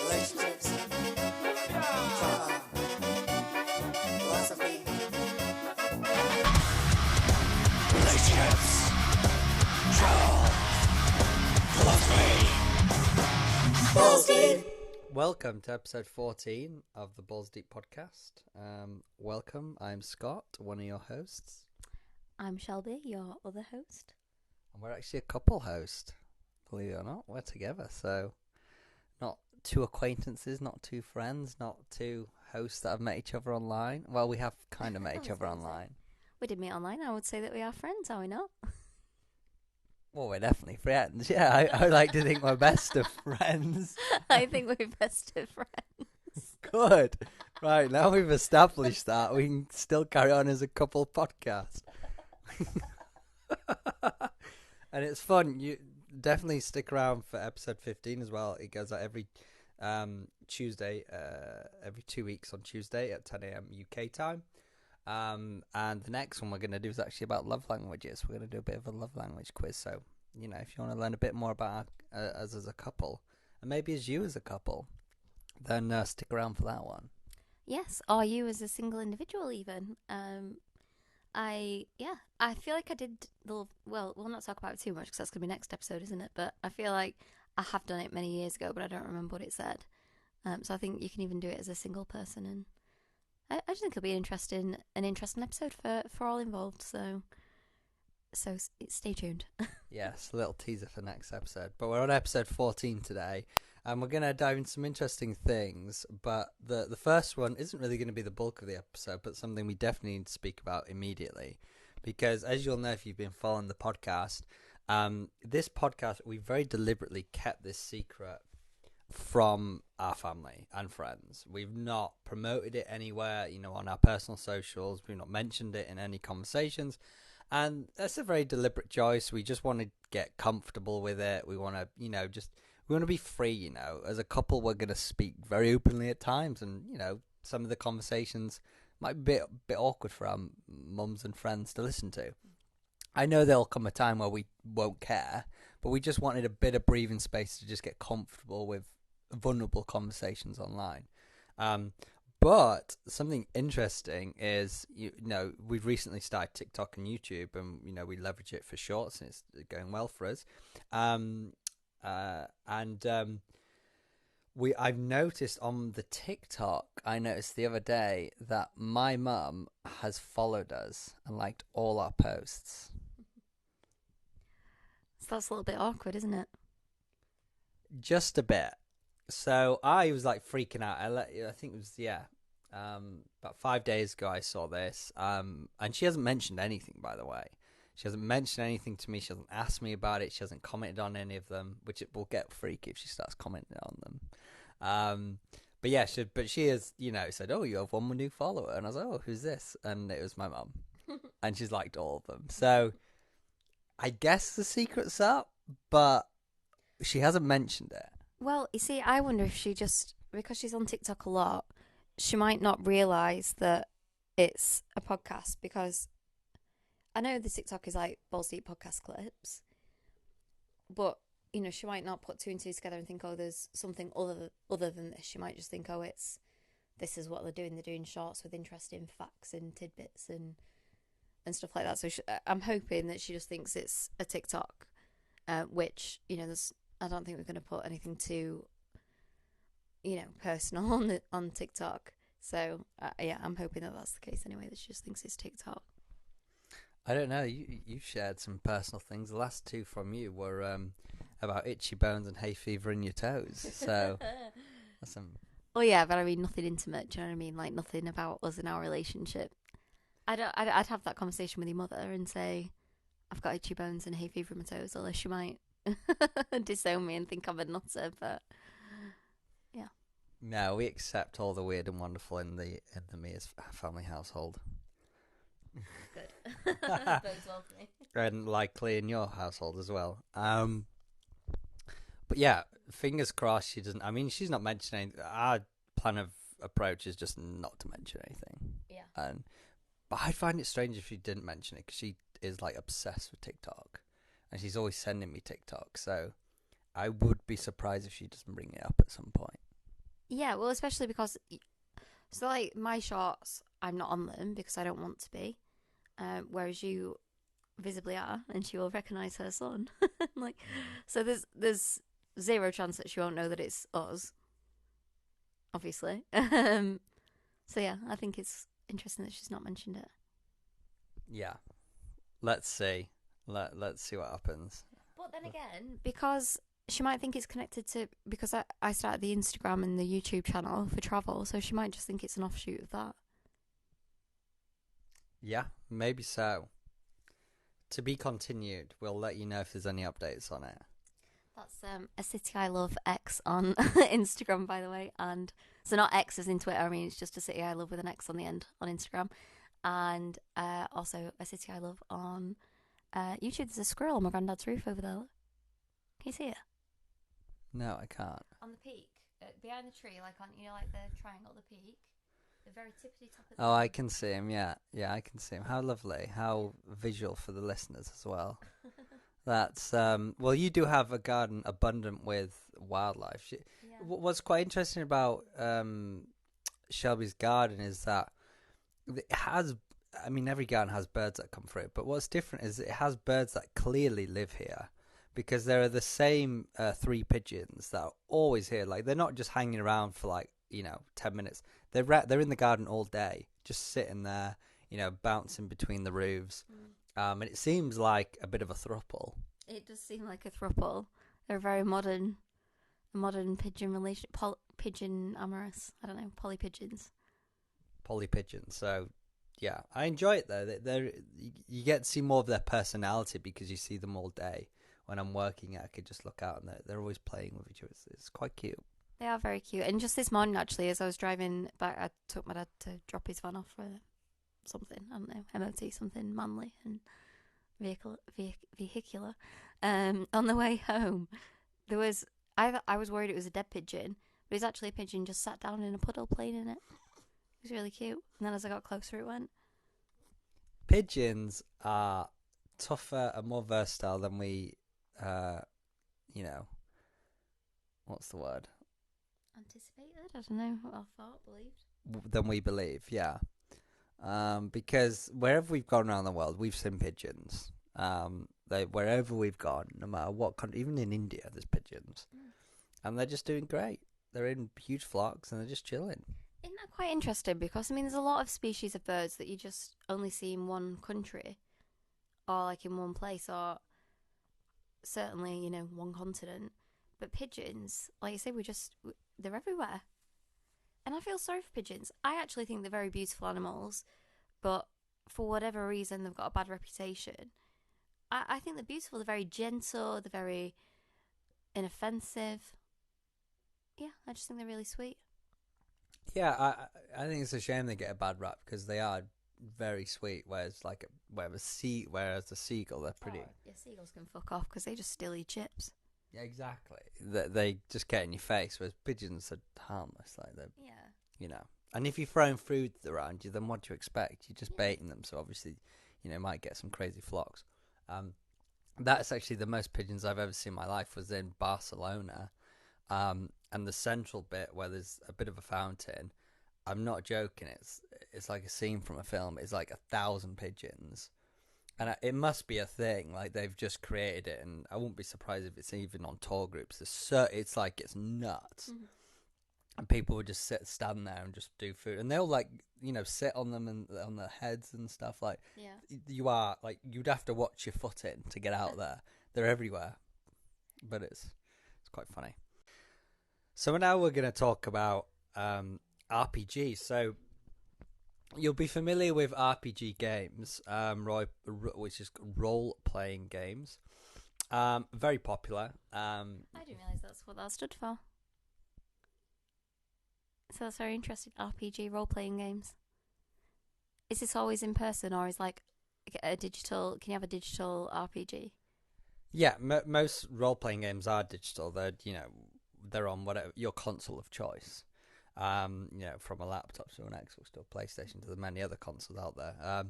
relationships, trauma, philosophy, relationships, trauma, philosophy. Balls Deep. Welcome to episode 14 of the Balls Deep podcast. Welcome, I'm Scott, one of your hosts. I'm Shelby, your other host. And we're actually a couple host, believe it or not. We're together, so not two acquaintances, not two friends, not two hosts that have met each other online. Well, we have kind of met each other online. We did meet online. I would say that we are friends, are we not? Well, we're definitely friends. Yeah, I like to think we're best of friends. I think we're best of friends. Good. Right, now we've established that, we can still carry on as a couple podcast. And it's fun. You definitely stick around for episode 15 as well. It goes out every Tuesday, every 2 weeks on Tuesday at 10 a.m. UK time. And the next one we're going to do is actually about love languages. We're going to do a bit of a love language quiz. So, you know, if you want to learn a bit more about us as a couple, and maybe as you as a couple, then stick around for that one. Yes, or you as a single individual even. I feel like I did we'll not talk about it too much because that's going to be next episode, isn't it? But I feel like I have done it many years ago, but I don't remember what it said. So I think you can even do it as a single person, and I just think it'll be an interesting episode for all involved. So stay tuned. Yes, a little teaser for next episode. But we're on episode 14 today, and we're going to dive into some interesting things. But the first one isn't really going to be the bulk of the episode, but something we definitely need to speak about immediately. Because as you'll know if you've been following the podcast, this podcast, we very deliberately kept this secret from our family and friends. We've not promoted it anywhere, you know, on our personal socials. We've not mentioned it in any conversations. And that's a very deliberate choice. We just want to get comfortable with it. We want to, you know, we want to be free, you know. As a couple, we're going to speak very openly at times. And, you know, some of the conversations might be a bit awkward for our mums and friends to listen to. I know there'll come a time where we won't care, but we just wanted a bit of breathing space to just get comfortable with vulnerable conversations online. But something interesting is, you know, we've recently started TikTok and YouTube, and, you know, we leverage it for shorts, and it's going well for us. I've noticed on the TikTok, I noticed the other day that my mum has followed us and liked all our posts. So that's a little bit awkward, isn't it? Just a bit. So I was like freaking out. I think it was, about 5 days ago I saw this. And she hasn't mentioned anything, by the way. She hasn't mentioned anything to me. She hasn't asked me about it. She hasn't commented on any of them, which it will get freaky if she starts commenting on them. But yeah, she has, you know, said, "Oh, you have one new follower," and I was like, "Oh, who's this?" And it was my mum, and she's liked all of them. So I guess the secret's up, but she hasn't mentioned it. Well, you see, I wonder if she just, because she's on TikTok a lot, she might not realise that it's a podcast, because I know the TikTok is like Balls Deep podcast clips, but, you know, she might not put two and two together and think, oh, there's something other than this. She might just think, oh, this is what they're doing. They're doing shorts with interesting facts and tidbits and stuff like that. So I'm hoping that she just thinks it's a TikTok, which, you know, I don't think we're going to put anything too, you know, personal on TikTok. So, yeah, I'm hoping that that's the case anyway, that she just thinks it's TikTok. I don't know. You shared some personal things. The last two from you were about itchy bones and hay fever in your toes. So, that's some... Oh, yeah, but I mean, nothing intimate. Do you know what I mean? Like, nothing about us and our relationship. I'd have that conversation with your mother and say, I've got itchy bones and hay fever in my toes, although she might disown me and think I'm a nutter, but yeah. No, we accept all the weird and wonderful in the Mia's family household. Good. Bodes well for me. And likely in your household as well. But yeah, fingers crossed she doesn't. I mean, she's not mentioning. Our plan of approach is just not to mention anything. Yeah. But I'd find it strange if she didn't mention it, because she is like obsessed with TikTok, and she's always sending me TikTok. So I would be surprised if she doesn't bring it up at some point. Yeah, well, especially because so like my shorts, I'm not on them because I don't want to be. Whereas you visibly are, and she will recognise her son. Like, so there's zero chance that she won't know that it's us. Obviously. So yeah, I think it's interesting that she's not mentioned it. Yeah. Let's see. Let's see what happens. But then again, because she might think it's connected to because I started the Instagram and the YouTube channel for travel, so she might just think it's an offshoot of that. Yeah, maybe so. To be continued. We'll let you know if there's any updates on it. That's a city I love X on Instagram, by the way, and so not X as in Twitter. I mean, it's just a city I love with an X on the end on Instagram, and also a city I love on YouTube. There's a squirrel on my granddad's roof over there. Look. Can you see it? No, I can't. On the peak, behind the tree, like on like the triangle, the peak, the very tippity top of the Oh, I can see him. Yeah, I can see him. How lovely. How visual for the listeners as well. That's well, you do have a garden abundant with wildlife. Yeah. What's quite interesting about Shelby's garden is that it has. I mean, every garden has birds that come through, but what's different is it has birds that clearly live here, because there are the same 3 pigeons that are always here. Like, they're not just hanging around for 10 minutes. They're in the garden all day, just sitting there, bouncing between the roofs. And it seems like a bit of a throuple. It does seem like a throuple. They're very modern pigeon relation, pigeon amorous. I don't know, poly pigeons. Poly pigeons. So, yeah, I enjoy it though. You get to see more of their personality because you see them all day. When I'm working, I could just look out and they're always playing with each other. It's quite cute. They are very cute. And just this morning, actually, as I was driving back, I took my dad to drop his van off for something. I don't know, MOT, something manly and vehicular. On the way home, there was I was worried it was a dead pigeon, but it was actually a pigeon just sat down in a puddle playing in it. It was really cute. And then as I got closer, it went. Pigeons are tougher and more versatile than we, what's the word? Anticipated? I don't know what I thought, believed. Than we believe, yeah. Because wherever we've gone around the world, we've seen pigeons. Wherever we've gone, no matter what country, even in India, there's pigeons, and they're just doing great. They're in huge flocks and they're just chilling. Isn't that quite interesting? Because I mean, there's a lot of species of birds that you just only see in one country, or like in one place, or certainly one continent. But pigeons, like you say, they're everywhere. And I feel sorry for pigeons. I actually think they're very beautiful animals, but for whatever reason, they've got a bad reputation. I think they're beautiful. They're very gentle. They're very inoffensive. Yeah, I just think they're really sweet. Yeah, I think it's a shame they get a bad rap because they are very sweet. Whereas the seagull, they're pretty. Oh, yeah, seagulls can fuck off because they just steal your chips. Yeah, exactly. They just get in your face, whereas pigeons are harmless. Like they're, And if you're throwing food around you, then what do you expect? You're just baiting them, so obviously, might get some crazy flocks. That's actually the most pigeons I've ever seen in my life was in Barcelona, and the central bit where there's a bit of a fountain. I'm not joking. It's like a scene from a film. It's like 1,000 pigeons. And it must be a thing, like they've just created it, and I wouldn't be surprised if it's even on tour groups. It's like it's nuts, and people would just stand there and just do food, and they'll sit on them and on their heads and stuff. Like you are like you'd have to watch your foot in to get out there. They're everywhere, but it's quite funny. So now we're going to talk about RPGs. So. You'll be familiar with RPG games, which is role-playing games. Very popular. I didn't realise that's what that stood for. So that's very interesting. RPG role-playing games. Is this always in person, or is like a digital? Can you have a digital RPG? Yeah, most role-playing games are digital. They're on whatever your console of choice. From a laptop to an Xbox to a PlayStation to the many other consoles out there.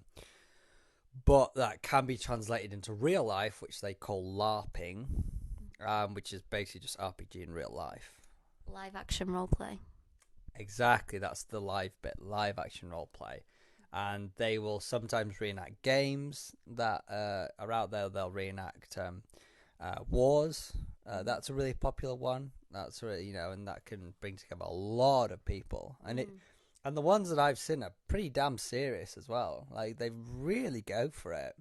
But that can be translated into real life, which they call LARPing, which is basically just RPG in real life. Live action role play. Exactly, that's the live bit, live action role play. And they will sometimes reenact games that are out there. They'll reenact wars. That's a really popular one. That's really, and that can bring together a lot of people. And the ones that I've seen are pretty damn serious as well. Like, they really go for it.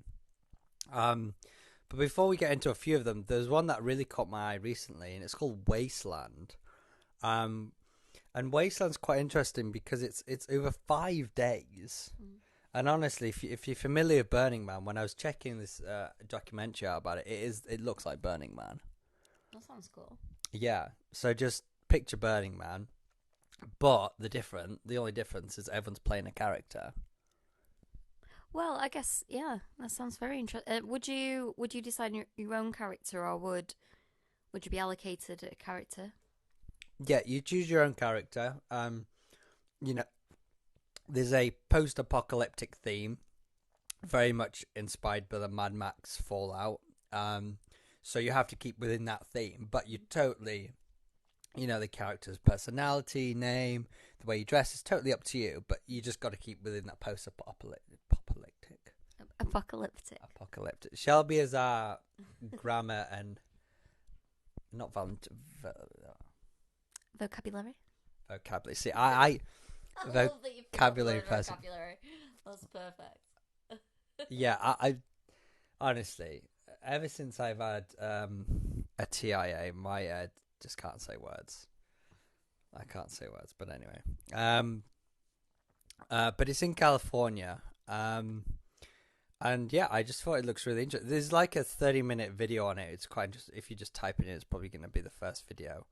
But before we get into a few of them, there's one that really caught my eye recently, and it's called Wasteland. And Wasteland's quite interesting because it's over 5 days. And honestly, if you're familiar with Burning Man, when I was checking this documentary out about it, it looks like Burning Man. That sounds cool. Yeah. So just picture Burning Man, but the only difference is everyone's playing a character. Well, I guess yeah, that sounds very interesting. Would you decide your own character, or would you be allocated a character? Yeah, you choose your own character. There's a post-apocalyptic theme, very much inspired by the Mad Max Fallout. So you have to keep within that theme, but you totally, the character's personality, name, the way you dress is totally up to you, but you just got to keep within that apocalyptic. Shelby is our grammar and not vocabulary. See, I vocabulary person. Vocabulary. That's perfect. Yeah, I honestly, ever since I've had a TIA, my head just can't say words. I can't say words, but anyway. But it's in California. And yeah, I just thought it looks really interesting. There's like a 30-minute video on it. It's quite just if you just type it in, it's probably going to be the first video.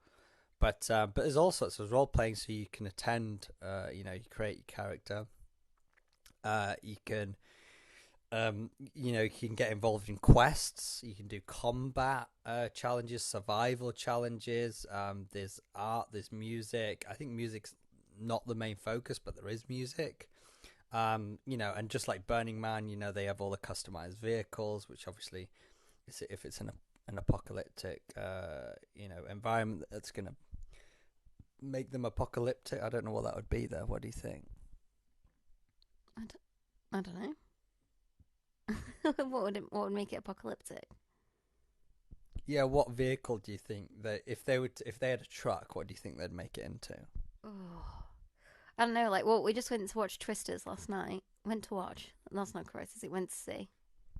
But there's all sorts of role playing, so you can attend. You create your character. You can, you can get involved in quests. You can do combat challenges, survival challenges. There's art. There's music. I think music's not the main focus, but there is music. And just like Burning Man, they have all the customized vehicles, which obviously, if it's an apocalyptic, environment that's going to make them apocalyptic. I don't know what that would be, though. What do you think? I don't know. What would make it apocalyptic? Yeah, what vehicle do you think that if they had a truck, what do you think they'd make it into? Oh. I don't know, we just went to watch Twisters last night. Went to watch. That's not correct, is it? Went to see.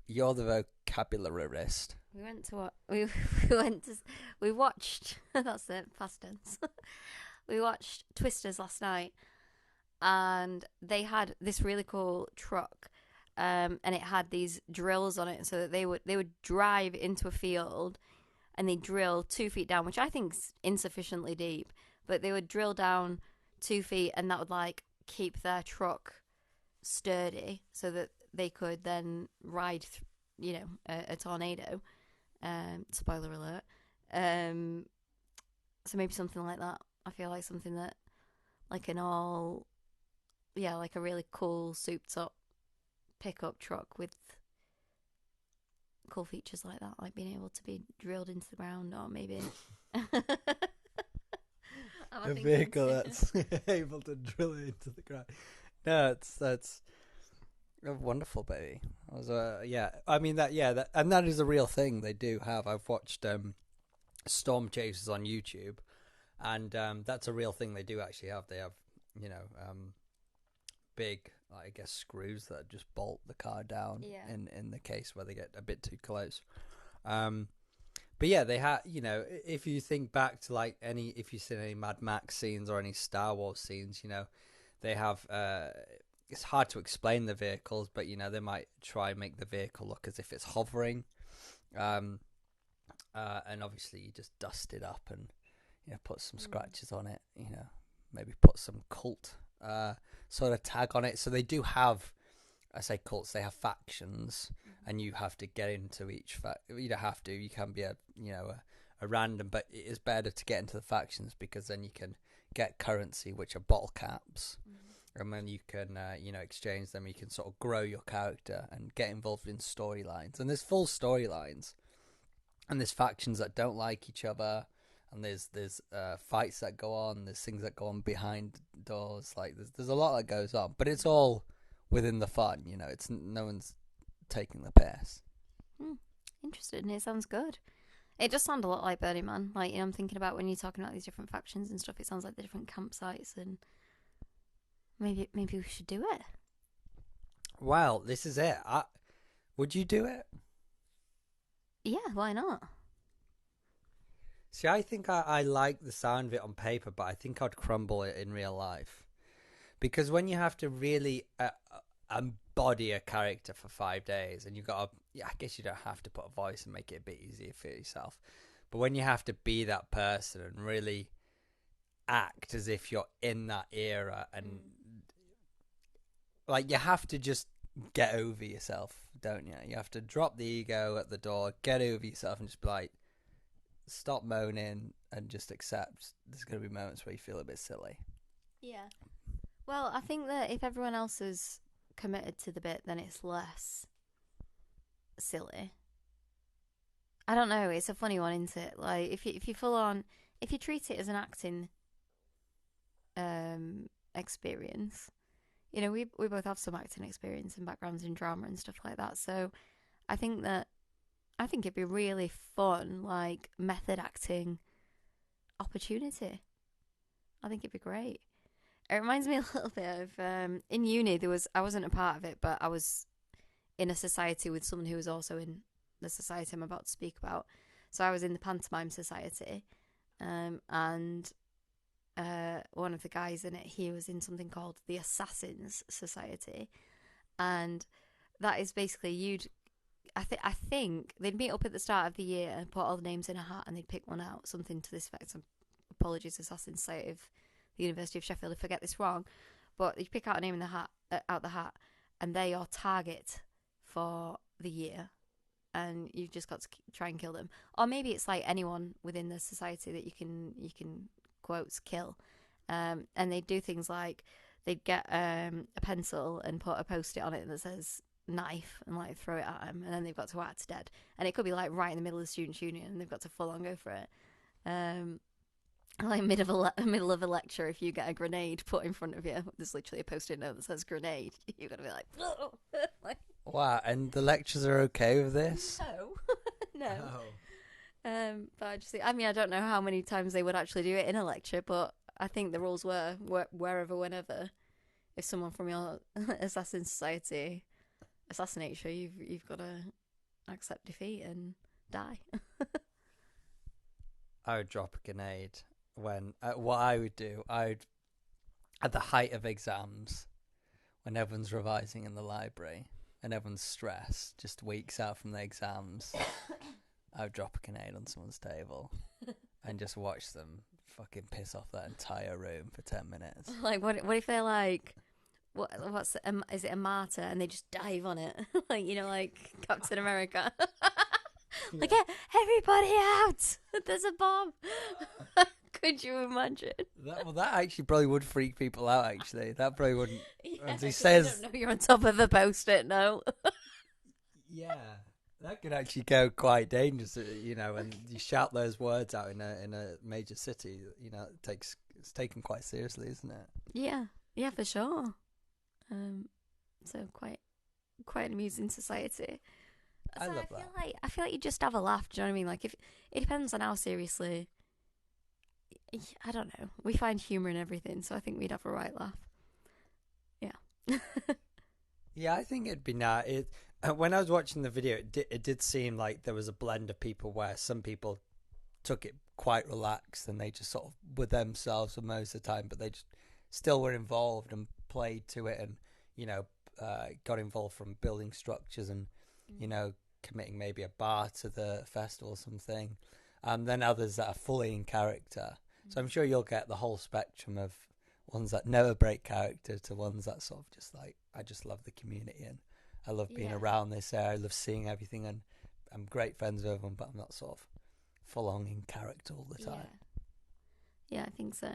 You're the vocabularist. We went to we watched, that's it, past tense. We watched Twisters last night, and they had this really cool truck, and it had these drills on it, so that they would drive into a field, and they drill 2 feet down, which I think's insufficiently deep, but they would drill down 2 feet, and that would keep their truck sturdy, so that they could then ride, a tornado. Spoiler alert. So maybe something like that. I feel like something that, like a really cool souped up pickup truck with cool features like that, like being able to be drilled into the ground, or maybe. A vehicle that's able to drill it into the ground. No, that's wonderful, baby. That is a real thing they do have. I've watched storm chasers on YouTube, and that's a real thing they do actually have. They have, big, I guess, screws that just bolt the car down. Yeah. In the case where they get a bit too close. But yeah, they have, if you think back to if you've seen any Mad Max scenes or any Star Wars scenes, they have, it's hard to explain the vehicles, but, they might try and make the vehicle look as if it's hovering. And obviously you just dust it up and, put some scratches on it, maybe put some cult sort of tag on it. So they do have, I say cults, they have factions, and you have to get into each you don't have to, you can be a random, but it is better to get into the factions, because then you can get currency, which are bottle caps, and then you can exchange them. You can sort of grow your character and get involved in storylines, and there's full storylines, and there's factions that don't like each other, and there's fights that go on, there's things that go on behind doors, like there's a lot that goes on, but it's all within the fun, you know. It's no one's taking the piss. Interesting. It sounds good. It does sound a lot like Burning Man. Like, you know, I'm thinking about when you're talking about these different factions and stuff. It sounds like the different campsites, and maybe we should do it. Well, this is it. Would you do it? Yeah, why not? See, I think I like the sound of it on paper, but I think I'd crumble it in real life. Because when you have to really embody a character for 5 days, and you've got I guess you don't have to put a voice and make it a bit easier for yourself. But when you have to be that person and really act as if you're in that era, and like you have to just get over yourself, don't you? You have to drop the ego at the door, get over yourself, and just be like, stop moaning and just accept there's going to be moments where you feel a bit silly. Yeah. Well, I think that if everyone else is committed to the bit, then it's less silly. I don't know. It's a funny one, isn't it? Like, if you full on, if you treat it as an acting experience, you know, we both have some acting experience and backgrounds in drama and stuff like that. So I think it'd be really fun, like, method acting opportunity. I think it'd be great. It reminds me a little bit of in uni. I wasn't a part of it, but I was in a society with someone who was also in the society I'm about to speak about. So I was in the pantomime society, and one of the guys in it, he was in something called the Assassins Society, and that is basically I think they'd meet up at the start of the year and put all the names in a hat, and they'd pick one out, something to this effect. Apologies, Assassin Society of the University of Sheffield, if I get this wrong, but you pick out a name in the hat, out the hat, and they're your target for the year, and you've just got to try and kill them. Or maybe it's like anyone within the society that you can quotes kill, and they do things like they'd get a pencil and put a post-it on it that says knife and like throw it at them, and then they've got to act dead. And it could be like right in the middle of the students' union, and they've got to full on go for it. Like middle of a lecture, if you get a grenade put in front of you, there's literally a post-it note that says grenade. You've got to be like, oh. Like, wow. And the lecturers are okay with this? No. But I don't know how many times they would actually do it in a lecture, but I think the rules were wherever, whenever, if someone from your assassin society assassinates you, you've got to accept defeat and die. I would drop a grenade when what I would do, at the height of exams, when everyone's revising in the library and everyone's stressed, just weeks out from the exams, I would drop a grenade on someone's table and just watch them fucking piss off that entire room for 10 minutes. Like, what if they're like, is it a martyr, and they just dive on it, like, you know, like Captain America. Like, everybody out! There's a bomb. Could you imagine? That actually probably would freak people out. Actually, that probably wouldn't. Yeah, as he says, you don't know you're on top of a post-it note. Yeah, that could actually go quite dangerous. You know, when you shout those words out in a major city, you know, it's taken quite seriously, isn't it? Yeah, for sure. So quite an amusing society. I love that. I feel like you just have a laugh. Do you know what I mean? Like, if it depends on how seriously. I don't know. We find humour in everything, so I think we'd have a right laugh. Yeah. Yeah, I think it'd be nice. When I was watching the video, it did seem like there was a blend of people where some people took it quite relaxed and they just sort of were themselves for most of the time, but they just still were involved and played to it, and you know, got involved from building structures and you know, committing maybe a bar to the festival or something. Then others that are fully in character. So I'm sure you'll get the whole spectrum of ones that never break character to ones that sort of just like, I just love the community and I love being around this area. I love seeing everything, and I'm great friends with them, but I'm not sort of full on in character all the time. Yeah, I think so.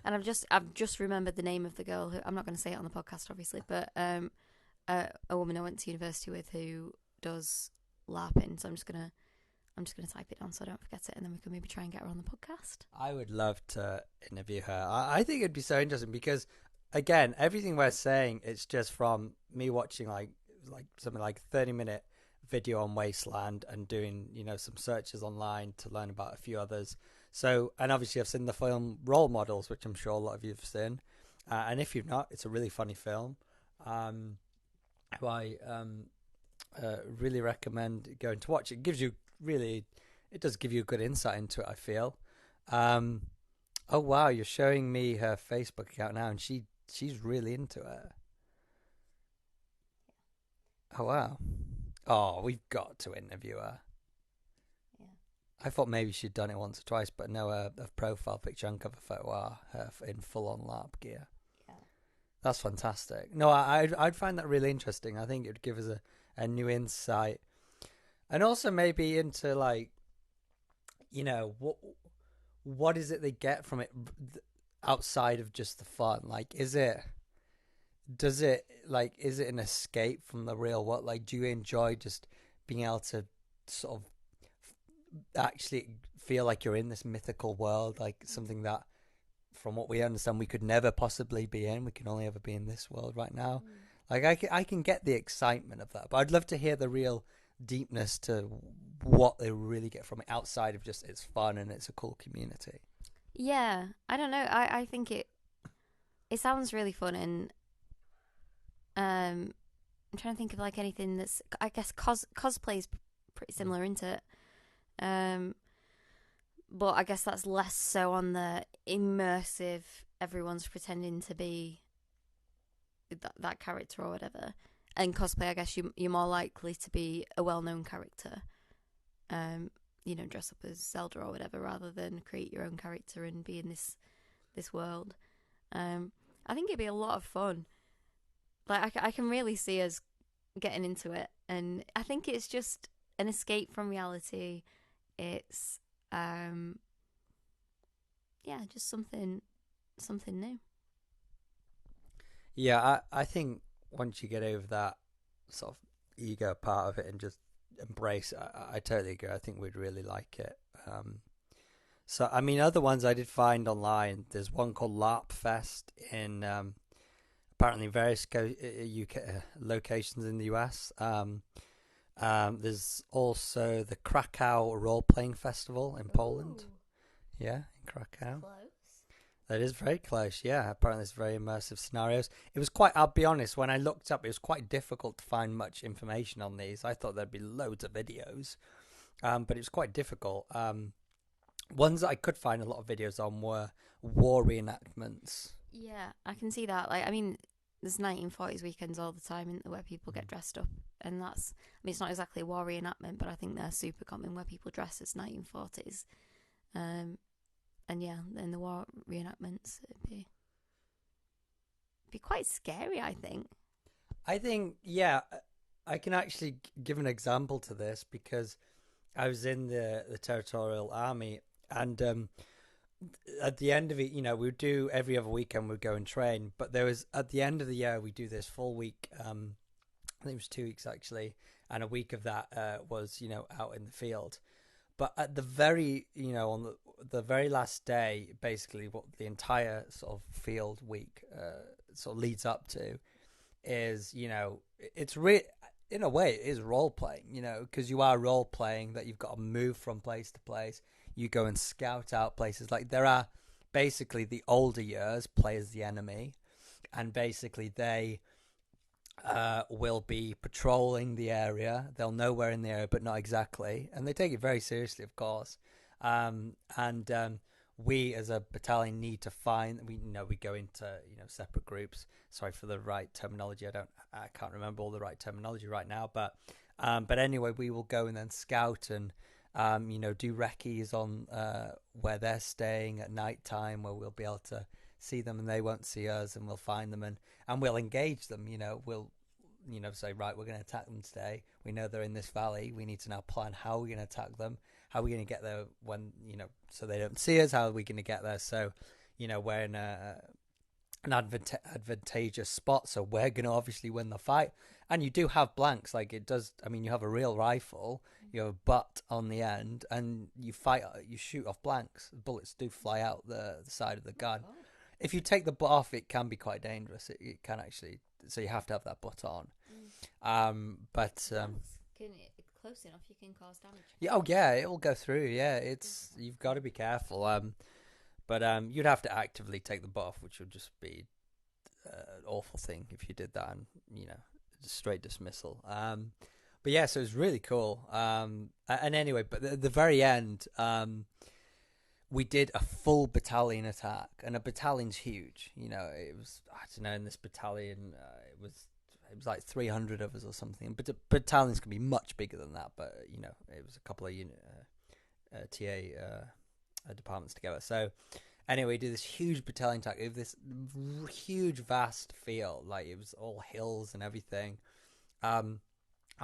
And I've just remembered the name of the girl who, I'm not going to say it on the podcast, obviously, but a woman I went to university with who does LARPing. So I'm I'm just going to type it down so I don't forget it, and then we can maybe try and get her on the podcast. I would love to interview her. I think it'd be so interesting because, again, everything we're saying, it's just from me watching like something like 30-minute video on Wasteland and doing, some searches online to learn about a few others. So, and obviously I've seen the film Role Models, which I'm sure a lot of you have seen. And if you've not, it's a really funny film. Who I really recommend going to watch. It does give you a good insight into it, I feel. Oh wow, you're showing me her Facebook account now, and she's really into it. Oh wow. Oh, we've got to interview her. Yeah. I thought maybe she'd done it once or twice, but no, her profile picture and cover photo are her in full-on LARP gear. Yeah. That's fantastic. No, I'd find that really interesting. I think it would give us a new insight. And also maybe into like, what is it they get from it outside of just the fun? Like, is it an escape from the real world? Like, do you enjoy just being able to sort of actually feel like you're in this mythical world, like something that, from what we understand, we could never possibly be in? We can only ever be in this world right now. Like, I can get the excitement of that, but I'd love to hear the real deepness to what they really get from it outside of just it's fun and it's a cool community. Yeah, I don't know. I think it sounds really fun, and I'm trying to think of like anything that's, I guess cosplay's pretty similar, isn't it? But I guess that's less so on the immersive, everyone's pretending to be that character or whatever. And cosplay, I guess you're more likely to be a well-known character, dress up as Zelda or whatever, rather than create your own character and be in this world. I think it'd be a lot of fun. Like, I can really see us getting into it, and I think it's just an escape from reality. It's just something new. Yeah, I think once you get over that sort of ego part of it and just embrace it, I totally agree. I think we'd really like it. So, I mean, other ones I did find online, there's one called LARP Fest in apparently various UK locations in the US. There's also the Krakow Role-Playing Festival in Poland. Yeah, in Krakow. Close. That is very close, yeah. Apparently it's very immersive scenarios. It was quite, I'll be honest, when I looked up, it was quite difficult to find much information on these. I thought there'd be loads of videos, but it was quite difficult. Ones that I could find a lot of videos on were war reenactments. Yeah, I can see that. Like, I mean, there's 1940s weekends all the time, isn't there, where people get dressed up, and that's, I mean, it's not exactly a war reenactment, but I think they're super common, where people dress as 1940s. And yeah, in the war reenactments, it'd be quite scary, I think. I think, yeah, I can actually give an example to this because I was in the territorial army, and at the end of it, we would do every other weekend we'd go and train, but there was, at the end of the year, we do this full week, I think it was 2 weeks actually, and a week of that was, out in the field. But at the very, on the very last day, basically what the entire sort of field week sort of leads up to is, it's in a way it is role playing, because you are role playing that you've got to move from place to place. You go and scout out places. Like, there are basically the older years play as the enemy, and basically they will be patrolling the area. They'll know where in the area, but not exactly, and they take it very seriously, of course. We as a battalion need to find. We go into separate groups. Sorry for the right terminology. I can't remember all the right terminology right now, but anyway, we will go and then scout and do recce's on where they're staying at night time, where we'll be able to see them and they won't see us, and we'll find them and we'll engage them. We'll say, right, we're going to attack them today. We know they're in this valley. We need to now plan how we're going to attack them. How are we going to get there when, so they don't see us? How are we going to get there? So, we're in an advantageous spot. So we're going to obviously win the fight. And you do have blanks. Like, it does, I mean, you have a real rifle. You have a butt on the end, and you fight. You shoot off blanks. Bullets do fly out the side of the gun. God. If you take the butt off, it can be quite dangerous. It can actually. So you have to have that butt on. Close enough, you can cause damage. Yeah, oh yeah, it will go through. Yeah, it's you've got to be careful. But you'd have to actively take the butt off, which would just be an awful thing if you did that, and straight dismissal. But yeah, so it was really cool. And anyway, but at the very end, we did a full battalion attack, and a battalion's huge. It was, I don't know, in this battalion, it was like 300 of us or something. But battalions can be much bigger than that. But it was a couple of TA departments together. So anyway, we did this huge battalion attack over this huge, vast field. Like, it was all hills and everything. And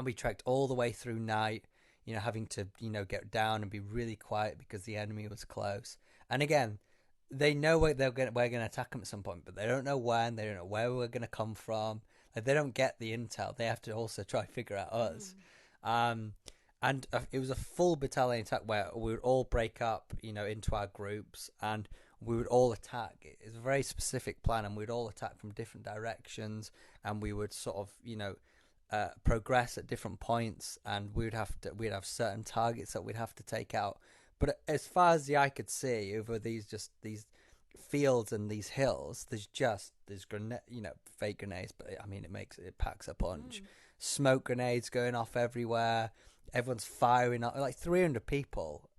we trekked all the way through night, having to, get down and be really quiet because the enemy was close. And again, they know we're going to attack them at some point, but they don't know when, they don't know where we're going to come from. Like, they don't get the intel. They have to also try to figure out us. And it was a full battalion attack where we would all break up, into our groups, and we would all attack. It's a very specific plan, and we'd all attack from different directions, and we would sort of, progress at different points, and we'd have certain targets that we'd have to take out. But as far as the eye could see, over these fields and these hills, there's fake grenades, but I mean, it packs a punch. Smoke grenades going off everywhere. Everyone's firing up, like 300 people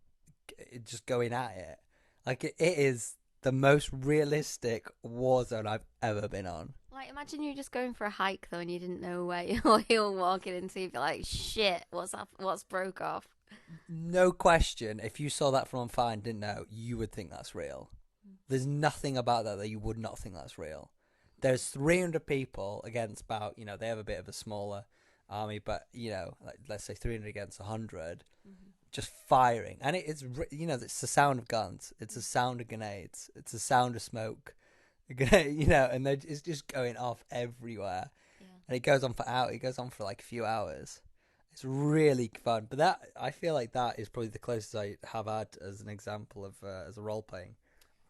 just going at it. Like, it is the most realistic war zone I've ever been on. Like, imagine you just going for a hike though, and you didn't know where you were walking into. You'd be like, "Shit, what's broke off?" No question. If you saw that from on fire and didn't know, you would think that's real. There's nothing about that you would not think that's real. There's 300 people against about, they have a bit of a smaller army, but like, let's say 300 against 100, just firing, and it's it's the sound of guns, it's the sound of grenades, it's the sound of smoke. And it's just going off everywhere. And it goes on for hours. It goes on for like a few hours. It's really fun. But I feel like that is probably the closest I have had as an example of as a role playing.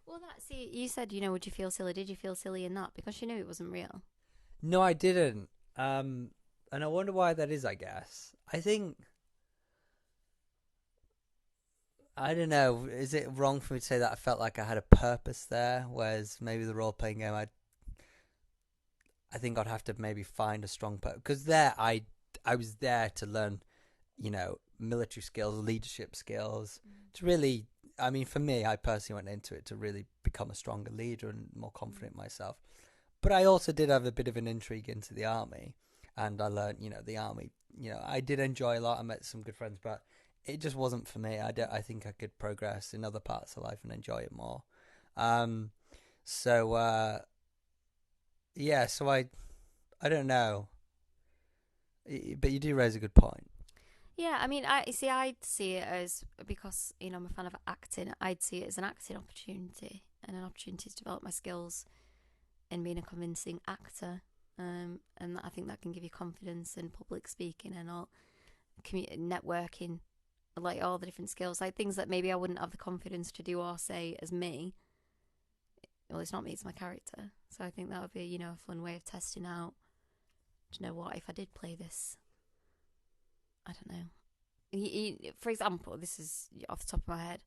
Well, you said, would you feel silly? Did you feel silly in that because you knew it wasn't real? No, I didn't. And I wonder why that is. I guess I don't know. Is it wrong for me to say that I felt like I had a purpose there, whereas maybe the role-playing game, I think I'd have to maybe find a strong purpose. Because there, I was there to learn, military skills, leadership skills. To really, I mean, for me, I personally went into it to really become a stronger leader and more confident in myself. But I also did have a bit of an intrigue into the army, and I learned, the army. I did enjoy a lot. I met some good friends, but it just wasn't for me. I think I could progress in other parts of life and enjoy it more. So I don't know. But you do raise a good point. Yeah, I mean, I'd see it as, because, I'm a fan of acting, I'd see it as an acting opportunity and an opportunity to develop my skills in being a convincing actor. And I think that can give you confidence in public speaking and all, networking, like all the different skills, like things that maybe I wouldn't have the confidence to do or say as me. Well, it's not me, it's my character. So I think that would be, a fun way of testing out. Do you know what? If I did play this, I don't know. For example, this is off the top of my head.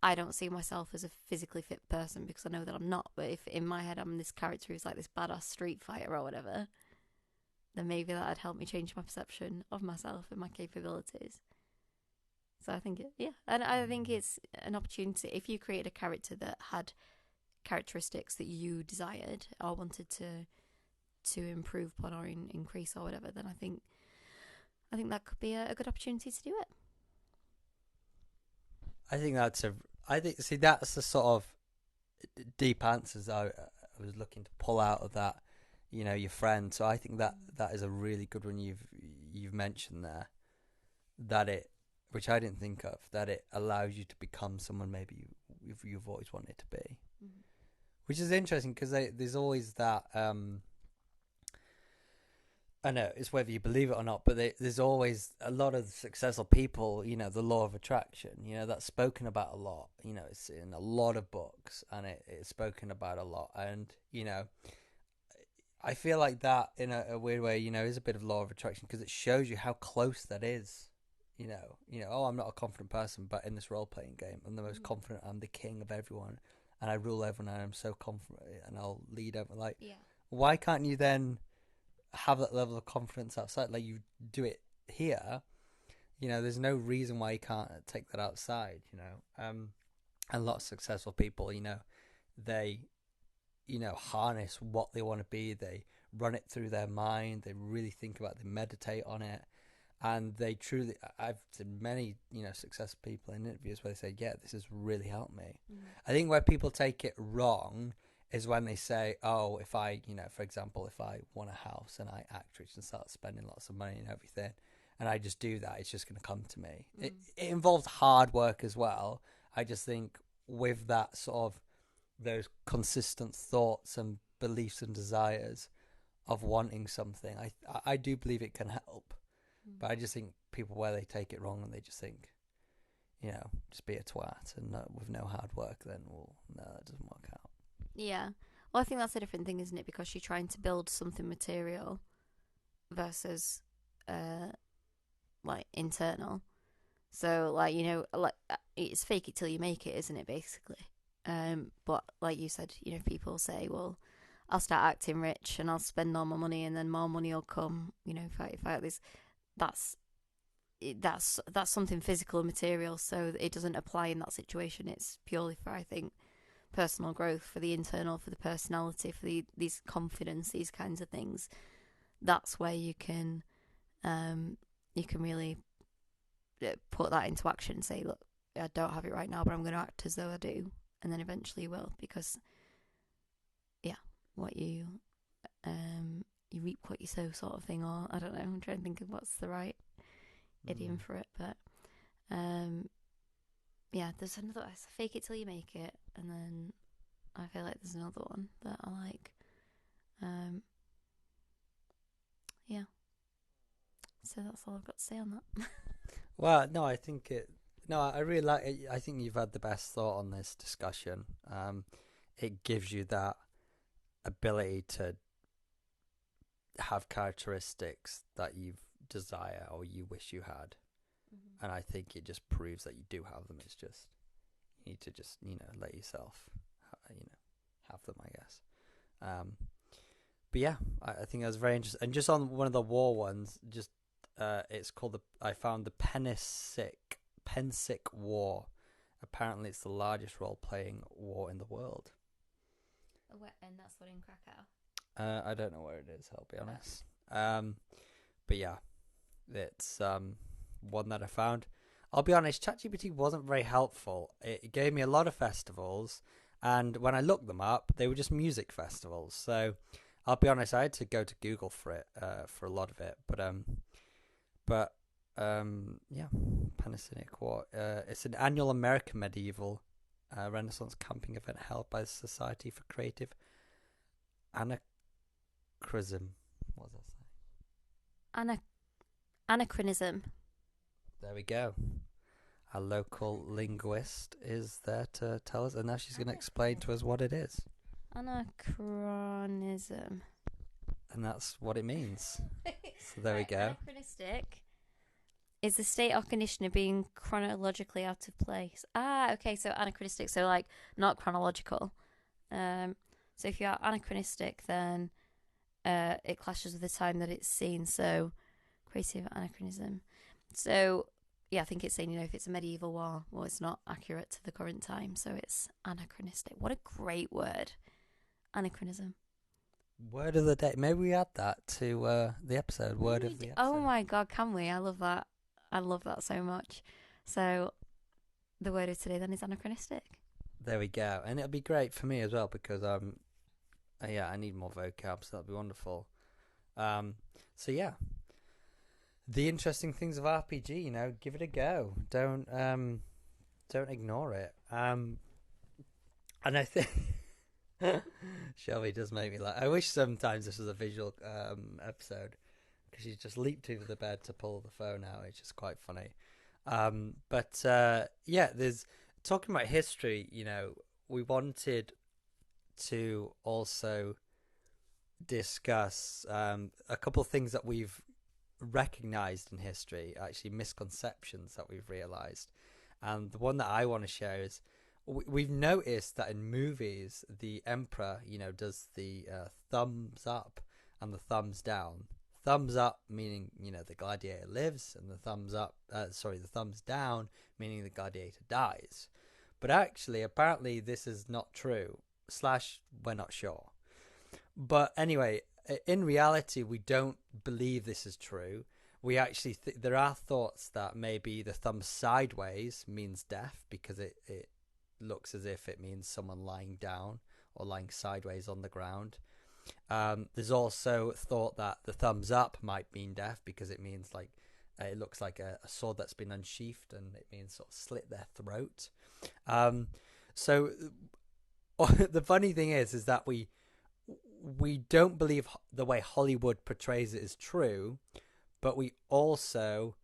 I don't see myself as a physically fit person because I know that I'm not. But if in my head I'm this character who's like this badass street fighter or whatever, then maybe that'd help me change my perception of myself and my capabilities. So I think I think it's an opportunity. If you created a character that had characteristics that you desired or wanted to improve upon or increase or whatever, then I think that could be a good opportunity to do it. I think that's the sort of deep answers I was looking to pull out of that, your friend. So I think that is a really good one you've mentioned there. Which I didn't think of, that it allows you to become someone maybe you've always wanted to be. Which is interesting because there's always that I know it's whether you believe it or not, but there's always a lot of successful people. The law of attraction. That's spoken about a lot. It's in a lot of books, and it's spoken about a lot. And I feel like that in a weird way, is a bit of law of attraction because it shows you how close that is. Oh, I'm not a confident person, but in this role playing game, I'm the most confident. I'm the king of everyone, and I rule everyone. And I'm so confident, and I'll lead everyone. Like, why can't you then have that level of confidence outside? Like you do it here, there's no reason why you can't take that outside. And a lot of successful people, they harness what they want to be. They run it through their mind. They really think about it. They meditate on it, and they truly, I've seen many successful people in interviews where they say, yeah, this has really helped me. I think where people take it wrong is when they say, oh, if I, for example, if I want a house and I act rich and start spending lots of money and everything, and I just do that, it's just going to come to me. It involves hard work as well. I just think with that sort of those consistent thoughts and beliefs and desires of wanting something, I do believe it can help. But I just think people where they take it wrong and they just think, just be a twat and with no hard work, then no, that doesn't work out. Yeah. Well, I think that's a different thing, isn't it? Because you're trying to build something material versus, like, internal. So, like, it's fake it till you make it, isn't it, basically? But, like you said, people say, well, I'll start acting rich and I'll spend all my money and then more money will come, if I this. That's something physical and material, so it doesn't apply in that situation. It's purely for, I think, personal growth, for the internal, for the personality, for these confidence, these kinds of things. That's where you can really put that into action and say, look, I don't have it right now, but I'm going to act as though I do, and then eventually you will, because what you reap what you sow, sort of thing. Or I don't know, I'm trying to think of what's the right idiom for it, but there's another, fake it till you make it, and then I feel like there's another one that I like. So that's all I've got to say on that. Well, no, I think I really like it. I think you've had the best thought on this discussion. It gives you that ability to have characteristics that you desire or you wish you had. And I think it just proves that you do have them. It's just you need to just let yourself have them, I guess. But yeah, I think that was very interesting. And just on one of the war ones, just it's called I found the Pensic War. Apparently, it's the largest role-playing war in the world. And that's what in Krakow? I don't know where it is, I'll be honest. But yeah, it's one that I found. I'll be honest, ChatGPT wasn't very helpful. It gave me a lot of festivals, and when I looked them up, they were just music festivals. So I'll be honest, I had to go to Google for it, for a lot of it. But yeah, Pensic War. It's an annual American medieval Renaissance camping event held by the Society for Creative Anachronism. What does that say? Anachronism. There we go. Our local linguist is there to tell us, and now she's going to explain to us what it is. Anachronism. And that's what it means. So there we go. Anachronistic is the state or condition of being chronologically out of place. Okay, so anachronistic, so like not chronological. So if you are anachronistic, then it clashes with the time that it's seen, so creative anachronism. So yeah, I think it's saying, if it's a medieval war, well, it's not accurate to the current time, so it's anachronistic. What a great word. Anachronism. Word of the day. Maybe we add that to the episode. Word of the episode. Oh my god, can we? I love that. I love that so much. So the word of today then is anachronistic. There we go. And it'll be great for me as well because I need more vocab, so that'll be wonderful. So yeah. The interesting things of RPG, give it a go. Don't ignore it. And I think Shelby does make me laugh. I wish sometimes this was a visual episode because she just leaped over the bed to pull the phone out, which is quite funny. But yeah, there's talking about history. We wanted to also discuss a couple of things that we've recognized in history, actually misconceptions that we've realized. And the one that I want to share is we've noticed that in movies, the emperor, does the thumbs up and the thumbs down. Thumbs up meaning, the gladiator lives, and the the thumbs down meaning the gladiator dies. But actually, apparently, this is not true. / we're not sure. But anyway, in reality, we don't believe this is true. We actually there are thoughts that maybe the thumb sideways means death, because it looks as if it means someone lying down or lying sideways on the ground. There's also thought that the thumbs up might mean death, because it means like it looks like a sword that's been unsheathed, and it means sort of slit their throat. So the funny thing is that we don't believe the way Hollywood portrays it is true, but we also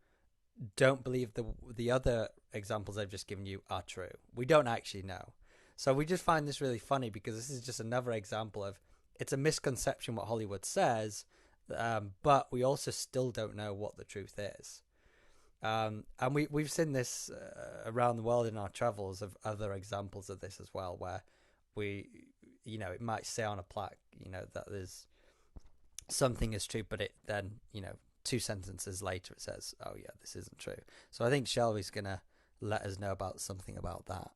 don't believe the other examples I've just given you are true. We don't actually know. So we just find this really funny, because this is just another example of it's a misconception what Hollywood says, but we also still don't know what the truth is. And we've seen this around the world in our travels of other examples of this as well, where it might say on a plaque, that there's something is true, but it then, 2 sentences later it says, oh yeah, this isn't true. So I think Shelby's going to let us know about something about that.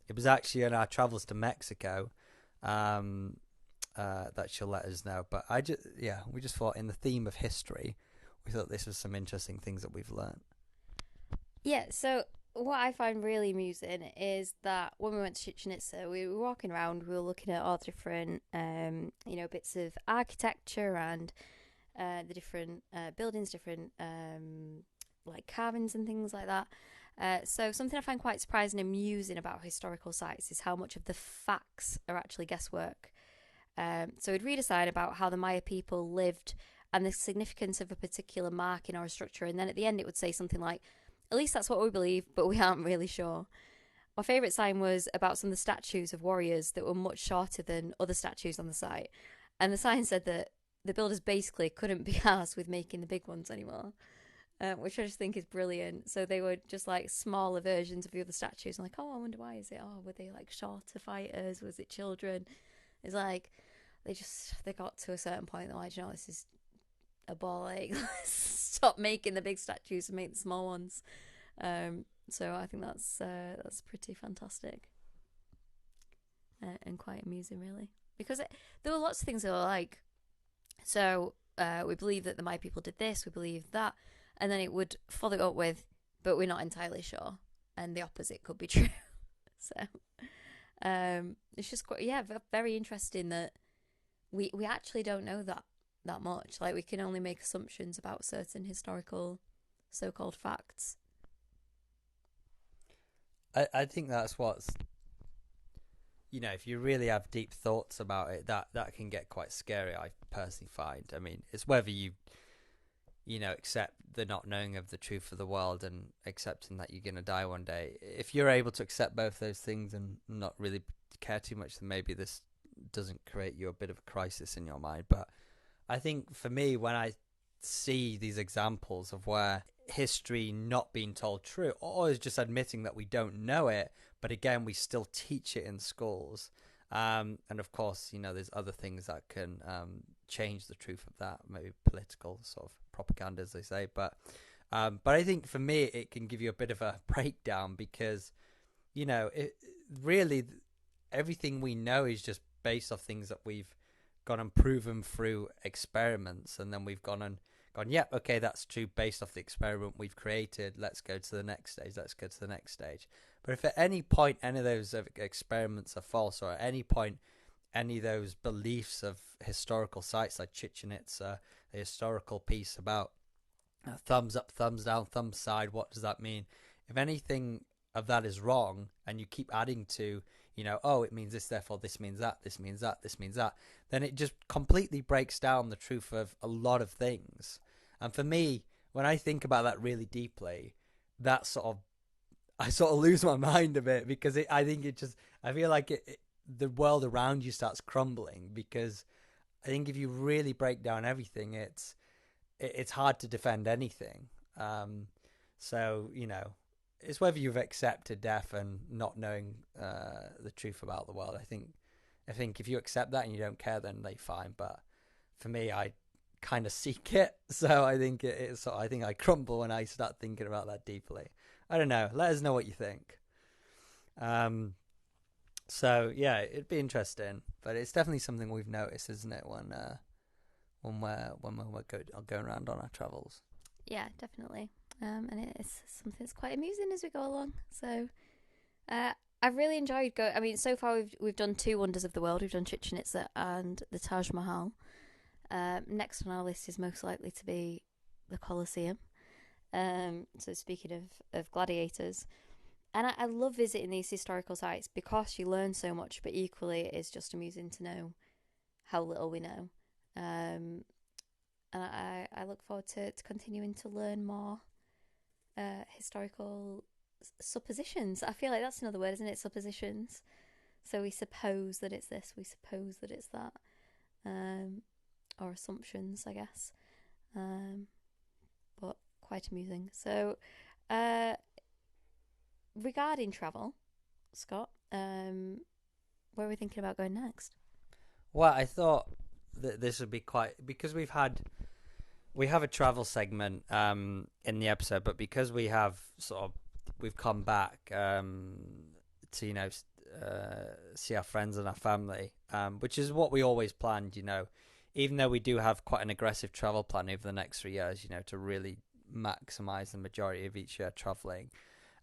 It was actually on our travels to Mexico that she'll let us know. But we just thought, in the theme of history, we thought this was some interesting things that we've learned. Yeah, so what I find really amusing is that when we went to Chichen Itza, we were walking around, we were looking at all the different, bits of architecture and the different buildings, different like carvings and things like that. So something I find quite surprising and amusing about historical sites is how much of the facts are actually guesswork. So we'd read a sign about how the Maya people lived and the significance of a particular marking or a structure, and then at the end it would say something like, at least that's what we believe, but we aren't really sure. My favourite sign was about some of the statues of warriors that were much shorter than other statues on the site. And the sign said that the builders basically couldn't be arsed with making the big ones anymore, which I just think is brilliant. So they were just like smaller versions of the other statues. I'm like, oh, I wonder why is it? Oh, were they like shorter fighters? Was it children? It's like they got to a certain point. They're like, this is a ball ache. Let's stop making the big statues and make the small ones. So I think that's pretty fantastic and quite amusing, really, because there were lots of things that were like, so we believe that the Maya people did this, we believe that, and then it would follow it up with, but we're not entirely sure, and the opposite could be true. So it's just quite, very interesting that we actually don't know that much. Like, we can only make assumptions about certain historical so-called facts. I think that's what's, if you really have deep thoughts about it, that can get quite scary, I personally find. I mean, it's whether you accept the not knowing of the truth of the world and accepting that you're going to die one day. If you're able to accept both those things and not really care too much, then maybe this doesn't create you a bit of a crisis in your mind. But I think for me, when I see these examples of where history not being told true, or is just admitting that we don't know it, but again, we still teach it in schools. And of course, there's other things that can change the truth of that, maybe political sort of propaganda, as they say. But I think for me, it can give you a bit of a breakdown, because, it really, everything we know is just based off things that we've gone and proven through experiments, and then we've gone, yep, okay, that's true based off the experiment we've created. Let's go to the next stage. But if at any point any of those experiments are false, or at any point any of those beliefs of historical sites like Chichen Itza, the historical piece about thumbs up, thumbs down, thumb side, what does that mean? If anything of that is wrong, and you keep adding to, oh, it means this, therefore this means that, this means that, this means that, then it just completely breaks down the truth of a lot of things. And for me, when I think about that really deeply, I sort of lose my mind a bit, because I feel like the world around you starts crumbling, because I think if you really break down everything, it's hard to defend anything. So, it's whether you've accepted death and not knowing the truth about the world. I think if you accept that and you don't care, then they're fine. But for me, I kind of seek it, so I think I think I crumble when I start thinking about that deeply. I don't know. Let us know what you think. So yeah, it'd be interesting, but it's definitely something we've noticed, isn't it? When we're going around on our travels. Yeah, definitely. And it's something that's quite amusing as we go along. So, I've really enjoyed going. I mean, so far we've done 2 wonders of the world. We've done Chichen Itza and the Taj Mahal. Next on our list is most likely to be the Colosseum. So speaking of gladiators, and I love visiting these historical sites because you learn so much, but equally it is just amusing to know how little we know. And I look forward to continuing to learn more historical suppositions. I feel like that's another word, isn't it? Suppositions. So we suppose that it's this, we suppose that it's that, or assumptions, I guess. But quite amusing. So, regarding travel, Scott, where are we thinking about going next? Well, I thought that this would be because we have a travel segment in the episode, but because we've come back to see our friends and our family, which is what we always planned, even though we do have quite an aggressive travel plan over the next 3 years, to really maximize the majority of each year traveling.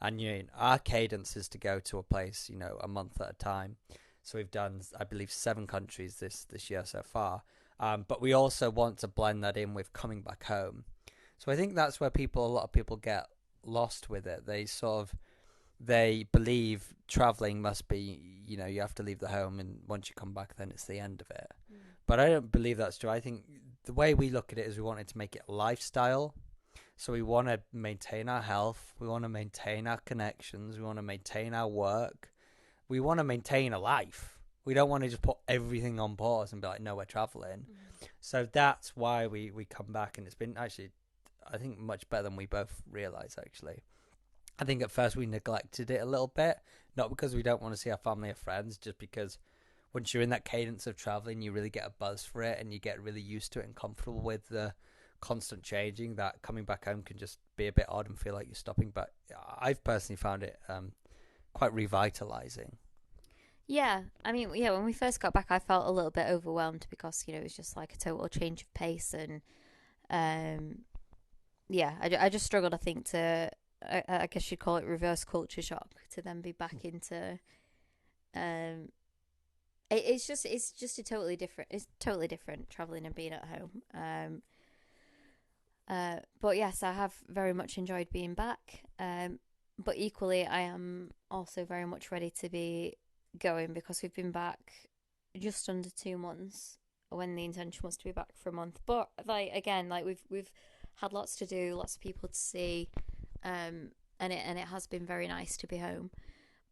And our cadence is to go to a place a month at a time. So we've done, I believe, 7 countries this year so far. But we also want to blend that in with coming back home. So I think that's where a lot of people get lost with it. They believe traveling must be, you have to leave the home, and once you come back, then it's the end of it. Mm. But I don't believe that's true. I think the way we look at it is we wanted to make it a lifestyle. So we want to maintain our health. We want to maintain our connections. We want to maintain our work. We want to maintain a life. We don't want to just put everything on pause and be like, no, we're traveling. Mm. So that's why we come back. And it's been actually, I think, much better than we both realised, actually. I think at first we neglected it a little bit, not because we don't want to see our family or friends, just because once you're in that cadence of traveling, you really get a buzz for it and you get really used to it and comfortable with the constant changing, that coming back home can just be a bit odd and feel like you're stopping. But I've personally found it quite revitalizing. Yeah, I mean, when we first got back, I felt a little bit overwhelmed because it was just like a total change of pace, and I just struggled, I think, to I guess you'd call it reverse culture shock, to then be back into it's just a totally different traveling and being at home. But yes, I have very much enjoyed being back. But equally, I am also very much ready to be going, because we've been back just under 2 months when the intention was to be back for a month. But we've had lots to do, lots of people to see, and it has been very nice to be home.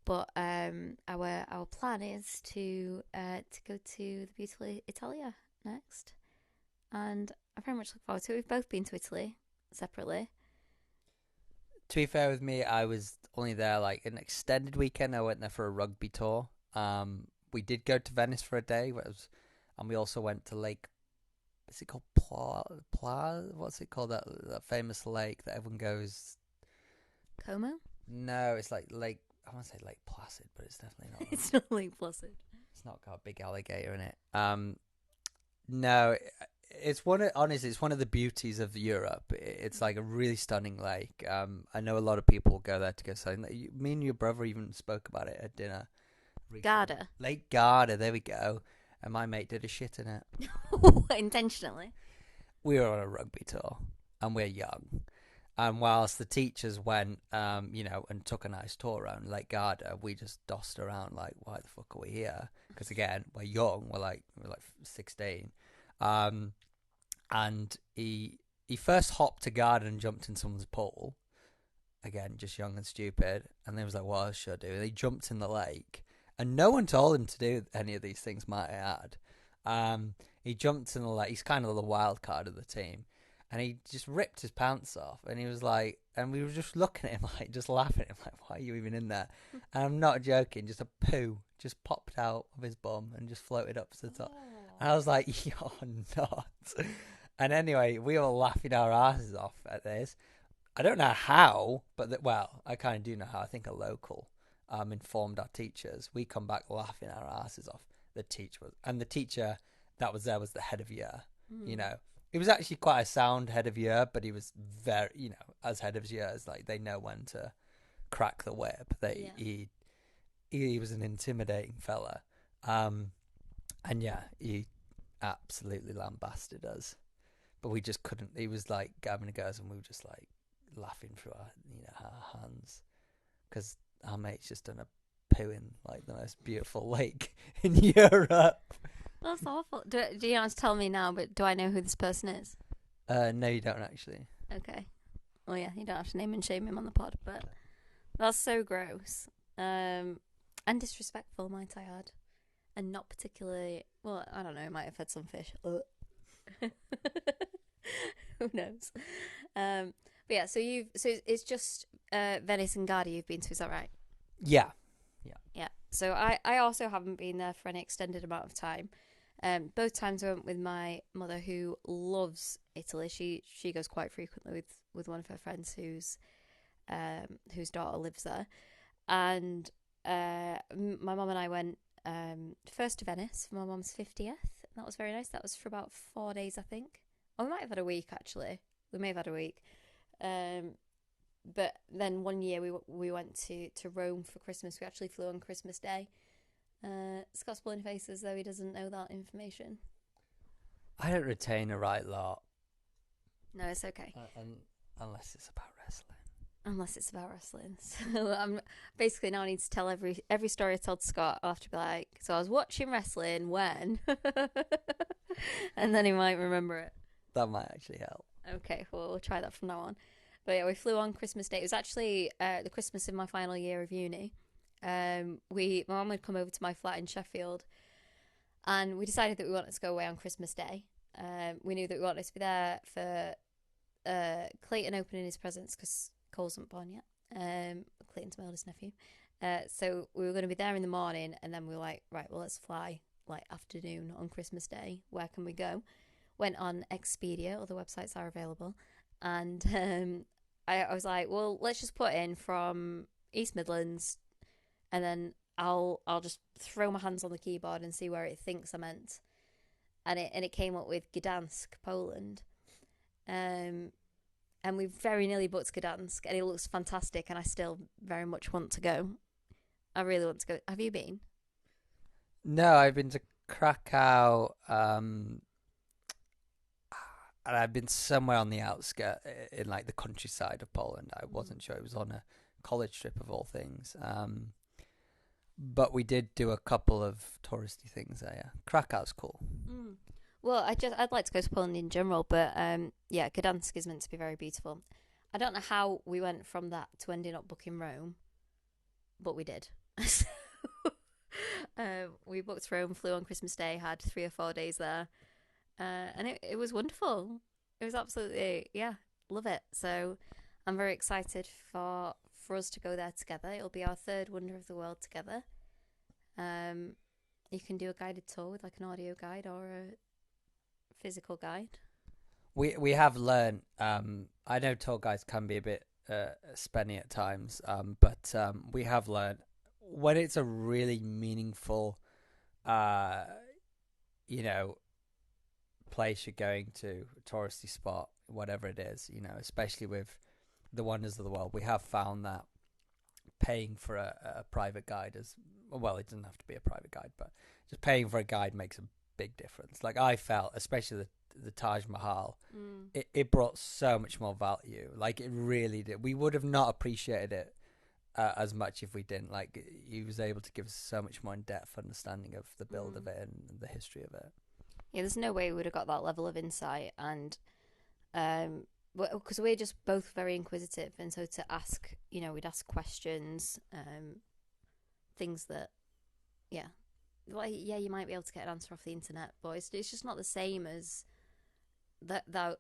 But our plan is to go to the beautiful Italia next, and I very much look forward to it. We've both been to Italy separately. To be fair with me, I was only there like an extended weekend. I went there for a rugby tour. We did go to Venice for a day, and we also went to Lake. Is it called What's it called? That famous lake that everyone goes. Como? No, it's like Lake. I want to say Lake Placid, but it's definitely not. It's not Lake Placid. It's not got a big alligator in it. No. It's one of the beauties of Europe. It's like a really stunning lake. I know a lot of people go there to go sailing. Me and your brother even spoke about it at dinner. Garda. Lake Garda, there we go. And my mate did a shit in it. Intentionally. We were on a rugby tour, and we're young. And whilst the teachers went, and took a nice tour around Lake Garda, we just dossed around like, why the fuck are we here? Because again, we're young, we're like 16, and he first hopped to Garda and jumped in someone's pool. Again, just young and stupid, and then he was like, "What else should I do?" And he jumped in the lake, and no one told him to do any of these things. Might I add? He jumped in the lake. He's kind of the wild card of the team. And he just ripped his pants off, and he was like, and we were just looking at him, like, just laughing at him, like, why are you even in there? And I'm not joking, just a poo just popped out of his bum and just floated up to the top. And I was like, you're not. And anyway, we were laughing our asses off at this. I don't know how, but I kind of do know how. I think a local informed our teachers. We come back laughing our asses off. The teacher that was there was the head of year, He was actually quite a sound head of year, but he was very, as head of years, like they know when to crack the whip. He was an intimidating fella, and yeah, he absolutely lambasted us, but we just couldn't. He was like having a go, and we were just like laughing through our hands because our mate's just done a poo in like the most beautiful lake in Europe. That's awful. Do you not have to tell me now, but do I know who this person is? No, you don't actually. Okay. Well, yeah, you don't have to name and shame him on the pod, but that's so gross. And disrespectful, might I add. And not particularly, well, I don't know, might have had some fish. Who knows? But yeah, so it's just Venice and Garda you've been to, is that right? Yeah. Yeah. So I also haven't been there for any extended amount of time. Both times I went with my mother, who loves Italy. She goes quite frequently with one of her friends whose daughter lives there. And my mum and I went first to Venice for my mum's 50th. That was very nice. That was for about 4 days, I think. Or we might have had a week, actually. We may have had a week. But then one year we went to Rome for Christmas. We actually flew on Christmas Day. Scott's pulling faces, though he doesn't know that information. I don't retain a right lot. No, it's okay. Unless it's about wrestling. Unless it's about wrestling. So I'm basically now I need to tell every story I tell to Scott. I'll have to be like, so I was watching wrestling when, and then he might remember it. That might actually help. Okay, well we'll try that from now on. But yeah, we flew on Christmas Day. It was actually the Christmas in my final year of uni. My mum had come over to my flat in Sheffield, and we decided that we wanted to go away on Christmas Day. We knew that we wanted to be there for Clayton opening his presents because Cole's not born yet. Clayton's my eldest nephew. So we were going to be there in the morning, and then we were like, right, well, let's fly like afternoon on Christmas Day. Where can we go? Went on Expedia. Other websites are available. And I was like, well, let's just put in from East Midlands, and then I'll just throw my hands on the keyboard and see where it thinks I meant. And it came up with Gdansk, Poland. And we very nearly booked Gdansk, and it looks fantastic, and I still very much want to go. I really want to go. Have you been? No, I've been to Krakow, and I've been somewhere on the outskirts, in like the countryside of Poland. I wasn't sure. It was on a college trip of all things. But we did do a couple of touristy things there. Yeah. Krakow's cool. Mm. Well, I'd like to go to Poland in general, but yeah, Gdansk is meant to be very beautiful. I don't know how we went from that to ending up booking Rome, but we did. We booked Rome, flew on Christmas Day, had 3 or 4 days there, and it was wonderful. It was absolutely, yeah, love it. So I'm very excited for us to go there together. It'll be our 3rd wonder of the world together. You can do a guided tour with like an audio guide or a physical guide. We have learned. I know tour guides can be a bit spenny at times, but we have learned when it's a really meaningful, place you're going to, a touristy spot, whatever it is, especially with the wonders of the world, we have found that paying for a private guide is, well, it doesn't have to be a private guide, but just paying for a guide makes a big difference. Like I felt, especially the Taj Mahal, Mm. it brought so much more value. Like, it really did. We would have not appreciated it as much if we didn't. Like, he was able to give us so much more in-depth understanding of the build of it and the history of it. Yeah, there's no way we would have got that level of insight, and because we're just both very inquisitive, and so to ask, we'd ask questions, things that, yeah, like, yeah, you might be able to get an answer off the internet, but it's just not the same as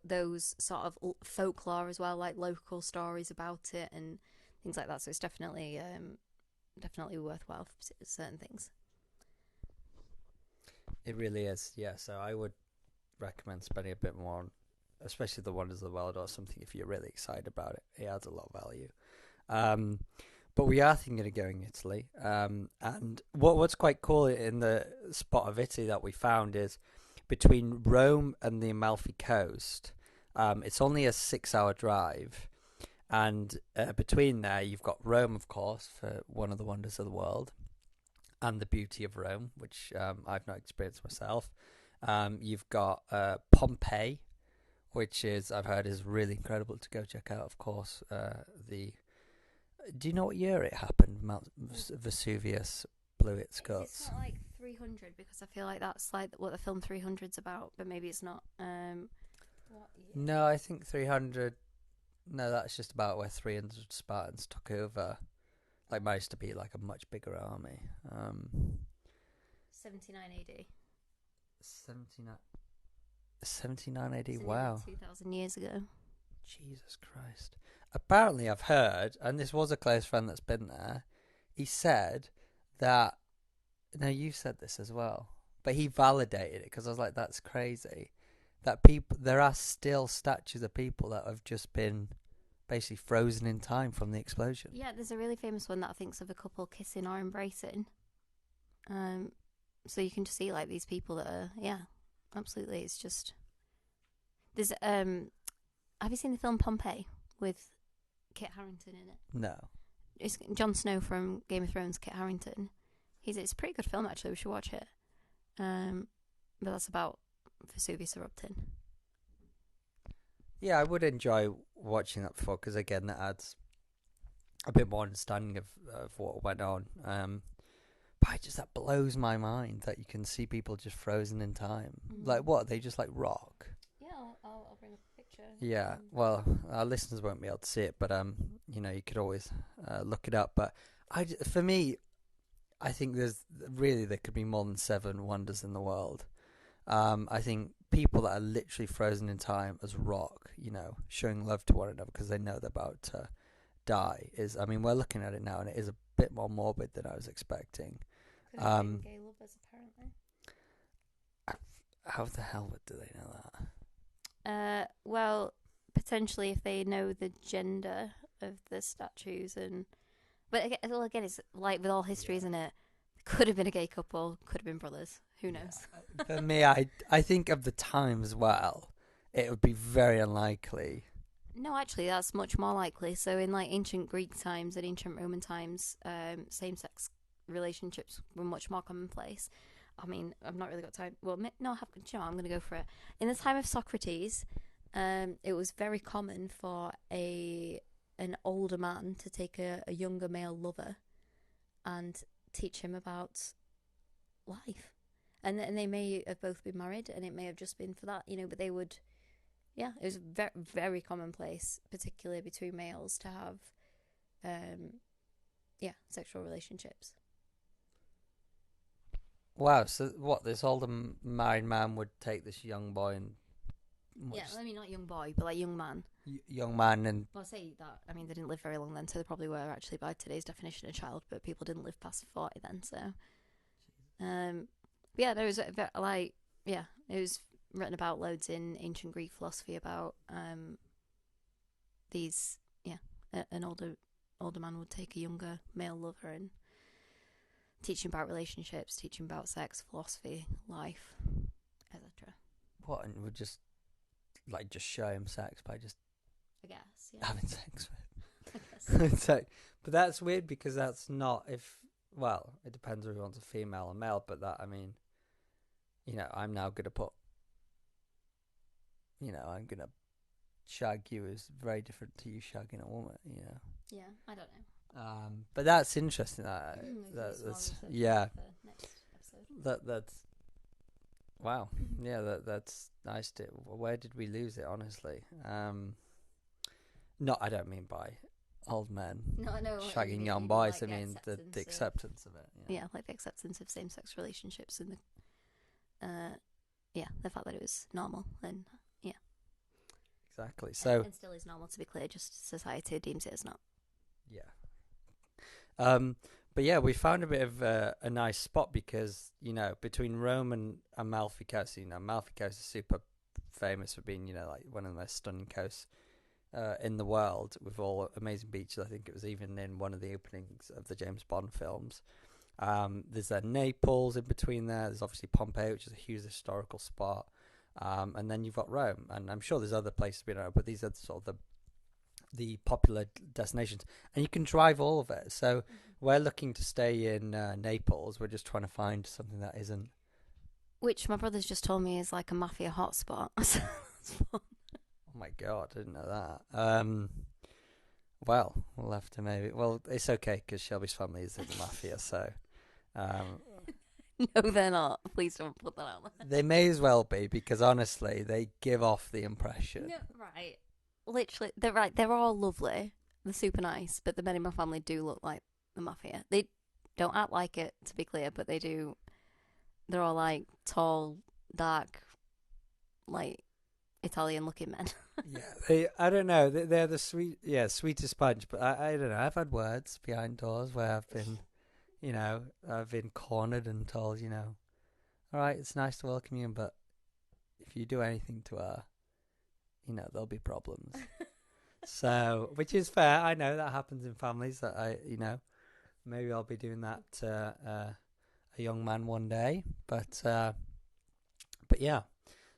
those sort of folklore as well, like local stories about it and things like that. So it's definitely worthwhile for certain things. It really is, yeah. So I would recommend spending a bit more on, especially the Wonders of the World or something, if you're really excited about it. It adds a lot of value. But we are thinking of going Italy. And what's quite cool in the spot of Italy that we found is between Rome and the Amalfi Coast, it's only a 6-hour drive. And between there, you've got Rome, of course, for one of the wonders of the world, and the beauty of Rome, which I've not experienced myself. You've got Pompeii, which I've heard is really incredible to go check out. Of course, do you know what year it happened? Mount Vesuvius blew its guts. It's not like 300, because I feel like that's like what the film 300's about, but maybe it's not. What year? No, I think 300. No, that's just about where 300 Spartans took over. Like, managed to be like a much bigger army. 79 AD. 79 AD. So Wow. 2,000 years ago. Jesus Christ. Apparently, I've heard, and this was a close friend that's been there, he said that, no, you said this as well, but he validated it, because I was like, that's crazy. That there are still statues of people that have just been basically frozen in time from the explosion. Yeah, there's a really famous one that I think's of a couple kissing or embracing. So you can just see like these people that are, yeah, absolutely. It's just there's have you seen the film Pompeii with Kit Harington in it? No. It's Jon Snow from Game of Thrones. Kit Harington. It's a pretty good film, actually. We should watch it. But that's about Vesuvius erupting. Yeah, I would enjoy watching that before, because again, that adds a bit more understanding of what went on. But that blows my mind that you can see people just frozen in time. Mm-hmm. Like, what? They just like rock. Yeah, I'll bring up a picture. Yeah, well, our listeners won't be able to see it, but you could always look it up. But for me, I think there could be more than 7 wonders in the world. I think people that are literally frozen in time as rock, showing love to one another because they know they're about to die, we're looking at it now and it is a bit more morbid than I was expecting. Could have been gay lovers, apparently. How the hell do they know that? Well, potentially if they know the gender of the statues, but again, it's like with all history, isn't it? Could have been a gay couple, could have been brothers. Who knows? Yeah. For me, I think of the time as well, it would be very unlikely. No, actually, that's much more likely. So in like ancient Greek times and ancient Roman times, same-sex relationships were much more commonplace. I've not really got time. Well, no, I'm going to go for it. In the time of Socrates, it was very common for an older man to take a younger male lover and teach him about life. And they may have both been married, and it may have just been for that, but they would, yeah, it was very, very commonplace, particularly between males, to have, sexual relationships. Wow, so what, this older married man would take this young boy and... Not young boy, but like young man. Young man and... Well, I say that, they didn't live very long then, so they probably were actually by today's definition a child, but people didn't live past 40 then, so... Yeah, there was it was written about loads in ancient Greek philosophy about an older man would take a younger male lover and teach him about relationships, teach him about sex, philosophy, life, etc. What, and would just show him sex by just I guess, yeah. having sex with I guess. him. But that's weird, because that's not well, it depends if he wants a female or male, but that, I'm now going to put I'm gonna shag you is very different to you shagging a woman. Yeah, I don't know. But that's interesting. That's That's wow. Yeah, that's nice. Where did we lose it? Honestly, no, I don't mean by old men No, I know shagging young boys. I mean the acceptance of it. Yeah, like the acceptance of same-sex relationships and the fact that it was normal and exactly. So and still is normal, to be clear. Just society deems it as not. yeah. But yeah, we found a bit of a nice spot because between Rome and Amalfi Coast, Amalfi Coast is super famous for being like one of the most stunning coasts in the world with all amazing beaches. I think it was even in one of the openings of the James Bond films. There's Naples in between there. There's obviously Pompeii, which is a huge historical spot. And then you've got Rome, and I'm sure there's other places we don't know, but these are sort of the popular destinations, and you can drive all of it. So we're looking to stay in Naples. We're just trying to find something that isn't. Which my brother's just told me is like a mafia hotspot. Oh my god, I didn't know that. Well, we'll have to maybe. Well, it's okay because Shelby's family is in the mafia, so. No, they're not. Please don't put that out there. They may as well be because honestly, they give off the impression. No, right. Literally, they're right. They're all lovely. They're super nice, but the men in my family do look like the mafia. They don't act like it, to be clear, but they do. They're all like tall, dark, like Italian-looking men. Yeah, I don't know. They're the sweetest bunch. But I don't know. I've had words behind doors where I've been, I've been cornered and told, all right, it's nice to welcome you, but if you do anything to her, there'll be problems. So, which is fair. I know that happens in families. That maybe I'll be doing that to a young man one day. But yeah.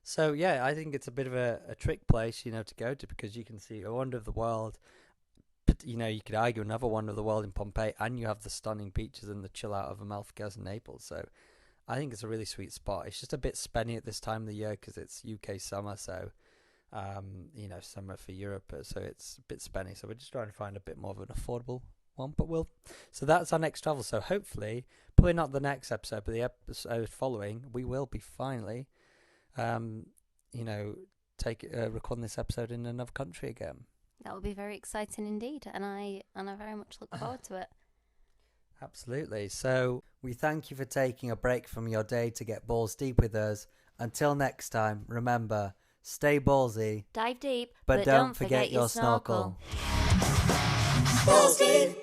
So yeah, I think it's a bit of a trick place, to go to because you can see a wonder of the world. But you could argue another wonder of the world in Pompeii, and you have the stunning beaches and the chill out of Amalfi Coast and Naples. So I think it's a really sweet spot. It's just a bit spenny at this time of the year because it's UK summer, so summer for Europe, so it's a bit spenny. So we're just trying to find a bit more of an affordable one. But so that's our next travel. So hopefully, probably not the next episode, but the episode following, we will be finally. Recording this episode in another country again. That would be very exciting indeed, and I very much look forward to it. Absolutely. So we thank you for taking a break from your day to get balls deep with us. Until next time, remember, stay ballsy, dive deep, but don't forget your snorkel. Balls deep.